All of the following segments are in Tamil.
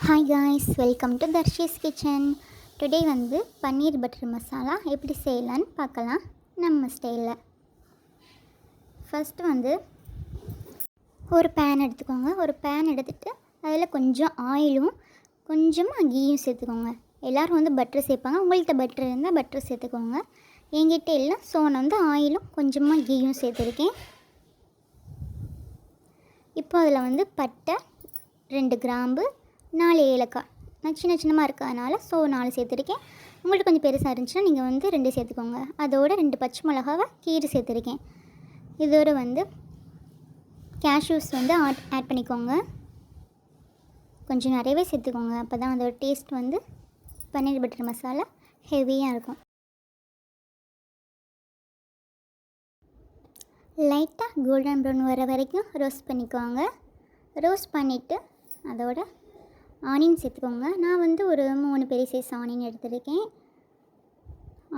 Hi guys, welcome to Dharshi's kitchen. Today வந்து பன்னீர் பட்டர் மசாலா எப்படி செய்யலான்னு பார்க்கலாம் நம்ம ஸ்டைலில். ஃபஸ்ட்டு வந்து ஒரு பேன் எடுத்துக்கோங்க. ஒரு பேன் எடுத்துகிட்டு அதில் கொஞ்சம் ஆயிலும் கொஞ்சமாக கீயும் சேர்த்துக்கோங்க. எல்லோரும் வந்து பட்டர் சேர்ப்பாங்க. உங்கள்கிட்ட பட்டர் இருந்தால் பட்டர் சேர்த்துக்கோங்க. என்கிட்ட இல்லை, ஸோ நான் வந்து ஆயிலும் கொஞ்சமாக கீயும் சேர்த்துருக்கேன். இப்போ அதில் வந்து பட்டை, 2 கிராம்பு, 4 ஏலக்காய். நான் சின்னமாக இருக்கிறதுனால 4 சேர்த்துருக்கேன். உங்களுக்கு கொஞ்சம் பெருசாக இருந்துச்சுன்னா நீங்கள் வந்து 2 சேர்த்துக்கோங்க. அதோட 2 பச்சை மிளகாவை கீரை சேர்த்துருக்கேன். இதோட வந்து கேஷ்யூஸ் வந்து ஆட் பண்ணிக்கோங்க. கொஞ்சம் நிறையவே சேர்த்துக்கோங்க, அப்போ தான் அதோட டேஸ்ட் வந்து பன்னீர் பட்டர் மசாலா ஹெவியாக இருக்கும். லைட்டாக கோல்டன் ப்ரௌன் வர வரைக்கும் ரோஸ்ட் பண்ணிக்கோங்க. ரோஸ்ட் பண்ணிவிட்டு அதோட ஆனியன் சேர்த்துக்கோங்க. நான் வந்து ஒரு 3 பெரிய சைஸ் ஆனியன் எடுத்துருக்கேன்.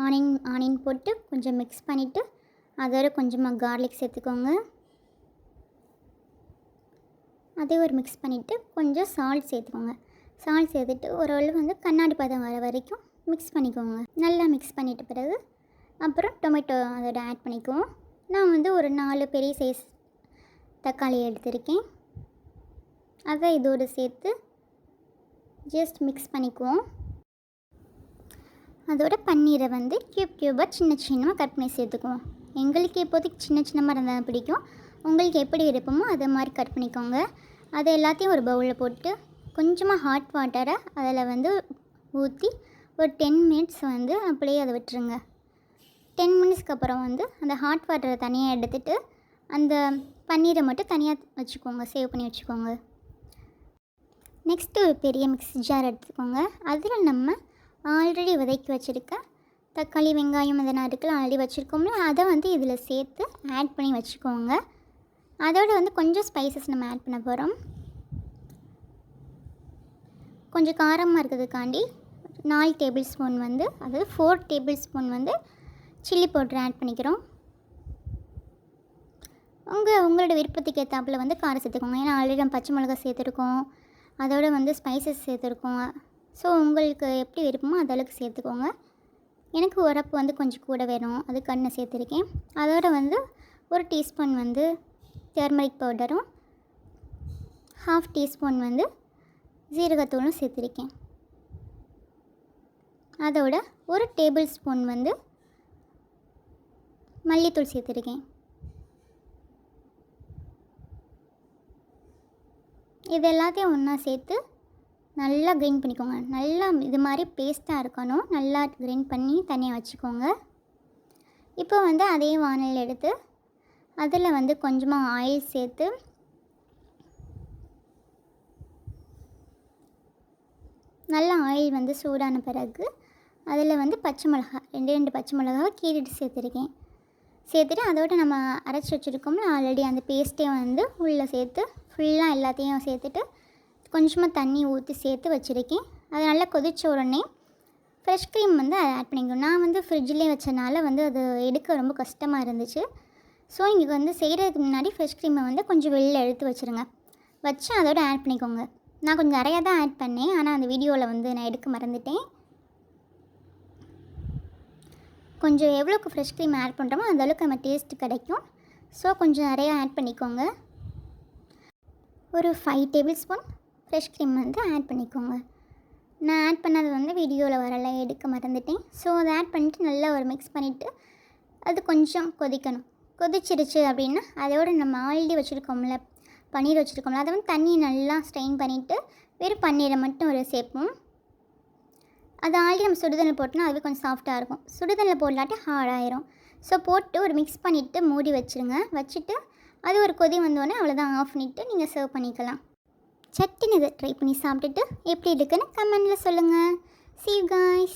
ஆனியன் போட்டு கொஞ்சம் மிக்ஸ் பண்ணிவிட்டு அதோட கொஞ்சமாக கார்லிக் சேர்த்துக்கோங்க. அதே ஒரு மிக்ஸ் பண்ணிவிட்டு கொஞ்சம் சால்ட் சேர்த்துக்கோங்க. சால்ட் சேர்த்துட்டு ஓரளவு வந்து கண்ணாடி பதம் வர வரைக்கும் மிக்ஸ் பண்ணிக்கோங்க. நல்லா மிக்ஸ் பண்ணிட்ட பிறகு அப்புறம் டொமேட்டோ அதோட ஆட் பண்ணிக்குவோம். நான் வந்து ஒரு 4 பெரிய சைஸ் தக்காளி எடுத்திருக்கேன். அதை இதோடு சேர்த்து ஜஸ்ட் மிக்ஸ் பண்ணிக்குவோம். அதோட பன்னீரை வந்து க்யூபாக சின்னமாக கட் பண்ணி சேர்த்துக்குவோம். எங்களுக்கு இப்போதைக்கு சின்னமாக இருந்தால் பிடிக்கும். உங்களுக்கு எப்படி விருப்பமோ அதை மாதிரி கட் பண்ணிக்கோங்க. அதை எல்லாத்தையும் ஒரு பவுலில் போட்டு கொஞ்சமாக ஹாட் வாட்டரை அதில் வந்து ஊற்றி ஒரு 10 மினிட்ஸ் வந்து அப்படியே அதை விட்டுருங்க. 10 மினிட்ஸ்க்கு அப்புறம் வந்து அந்த ஹாட் வாட்டரை தனியாக எடுத்துகிட்டு அந்த பன்னீரை மட்டும் தனியாக வச்சுக்கோங்க, சேவ் பண்ணி வச்சுக்கோங்க. நெக்ஸ்ட்டு ஒரு பெரிய மிக்ஸி ஜார் எடுத்துக்கோங்க. அதில் நம்ம ஆல்ரெடி வதக்கி வச்சுருக்க தக்காளி, வெங்காயம் இதெல்லாம் இருக்குல்ல, ஆல்ரெடி வச்சுருக்கோம்ல, அதை வந்து இதில் சேர்த்து ஆட் பண்ணி வச்சுக்கோங்க. அதோடு வந்து கொஞ்சம் ஸ்பைசஸ் நம்ம ஆட் பண்ண போகிறோம். கொஞ்சம் காரமாக இருக்கிறதுக்காண்டி 4 டேபிள் ஸ்பூன் வந்து, அதாவது 4 டேபிள் ஸ்பூன் வந்து சில்லி பவுட்ரு ஆட் பண்ணிக்கிறோம். உங்களோட விருப்பத்துக்கு ஏற்றாப்பில் வந்து காரம் சேர்த்துக்கோங்க. ஏன்னா ஆல்ரெடி நம்ம பச்சை மிளகா சேர்த்துருக்கோம், அதோடு வந்து ஸ்பைசஸ் சேர்த்துருக்கோம். ஸோ உங்களுக்கு எப்படி விருப்பமோ அதளவுக்கு சேர்த்துக்கோங்க. எனக்கு உரப்பு வந்து கொஞ்சம் கூட வேணும், அதுக்கு நான் சேர்த்துருக்கேன். அதோடு வந்து 1 டீஸ்பூன் வந்து டர்மரிக் பவுடரும் 1/2 டீஸ்பூன் வந்து ஜீரகத்தூளும் சேர்த்துருக்கேன். அதோட 1 டேபிள் ஸ்பூன் வந்து மல்லித்தூள் சேர்த்துருக்கேன். இது எல்லாத்தையும் ஒன்றா சேர்த்து நல்லா கிரைண்ட் பண்ணிக்கோங்க. நல்லா இது மாதிரி பேஸ்ட்டாக இருக்கணும். நல்லா கிரைண்ட் பண்ணி தனியாக வச்சுக்கோங்க. இப்போ வந்து அதே வானல் எடுத்து அதில் வந்து கொஞ்சமாக ஆயில் சேர்த்து நல்லா ஆயில் வந்து சூடான பிறகு அதில் வந்து பச்சை மிளகா 2 பச்சை மிளகாவை கீறிட்டு சேர்த்துருக்கேன். சேர்த்துட்டு அதோடு நம்ம அரைச்சி வச்சுருக்கோம்ல ஆல்ரெடி அந்த பேஸ்ட்டே வந்து உள்ளே சேர்த்து ஃபுல்லாக எல்லாத்தையும் சேர்த்துட்டு கொஞ்சமாக தண்ணி ஊற்றி சேர்த்து வச்சுருக்கேன். அது நல்லா கொதிச்ச உடனே ஃப்ரெஷ் க்ரீம் வந்து அதை ஆட் பண்ணிக்கணும். நான் வந்து ஃப்ரிட்ஜ்லேயே வச்சனால வந்து அது எடுக்க ரொம்ப கஷ்டமாக இருந்துச்சு. ஸோ இங்கே வந்து செய்கிறதுக்கு முன்னாடி ஃப்ரெஷ் க்ரீமை வந்து கொஞ்சம் வெளியில் எடுத்து வச்சுருங்க. வச்சு அதோடு ஆட் பண்ணிக்கோங்க. நான் கொஞ்சம் நிறையா தான் ஆட் பண்ணேன், ஆனால் அந்த வீடியோவில் வந்து நான் எடுக்க மறந்துட்டேன். கொஞ்சம் எவ்வளோக்கு ஃப்ரெஷ் க்ரீம் ஆட் பண்ணுறோமோ அந்தளவுக்கு நம்ம டேஸ்ட்டு கிடைக்கும். ஸோ கொஞ்சம் நிறையா ஆட் பண்ணிக்கோங்க. ஒரு 5 டேபிள் ஸ்பூன் ஃப்ரெஷ் க்ரீம் வந்து ஆட் பண்ணிக்கோங்க. நான் ஆட் பண்ணது வந்து வீடியோவில் வரலை, எடுக்க மறந்துட்டேன். ஸோ அதை ஆட் பண்ணிவிட்டு நல்லா ஒரு மிக்ஸ் பண்ணிவிட்டு அது கொஞ்சம் கொதிக்கணும். கொதிச்சிருச்சு அப்படின்னா அதோடு நம்ம ஆல்ரெடி வச்சுருக்கோம்ல பன்னீர் வச்சுருக்கோம்ல, அதை வந்து தண்ணி நல்லா ஸ்ட்ரெயின் பண்ணிவிட்டு வெறும் பன்னீரை மட்டும் ஒரு சேர்ப்போம். அது ஆல்ரெடி நம்ம சுடுதண்ணில் போட்டோன்னா அதுவே கொஞ்சம் சாஃப்டாக இருக்கும். சுடுதண்ணில் போடலாட்டி ஹார்டாயிரும். ஸோ போட்டு ஒரு மிக்ஸ் பண்ணிவிட்டு மூடி வச்சுருங்க. வச்சுட்டு அது ஒரு கொதி வந்தோடனே அவ்வளோதான், ஆஃப் பண்ணிவிட்டு நீங்கள் சர்வ் பண்ணிக்கலாம். சட்டுன்னு இதை ட்ரை பண்ணி சாப்பிட்டுட்டு எப்படி இருக்குன்னு கமெண்டில் சொல்லுங்கள். See you guys.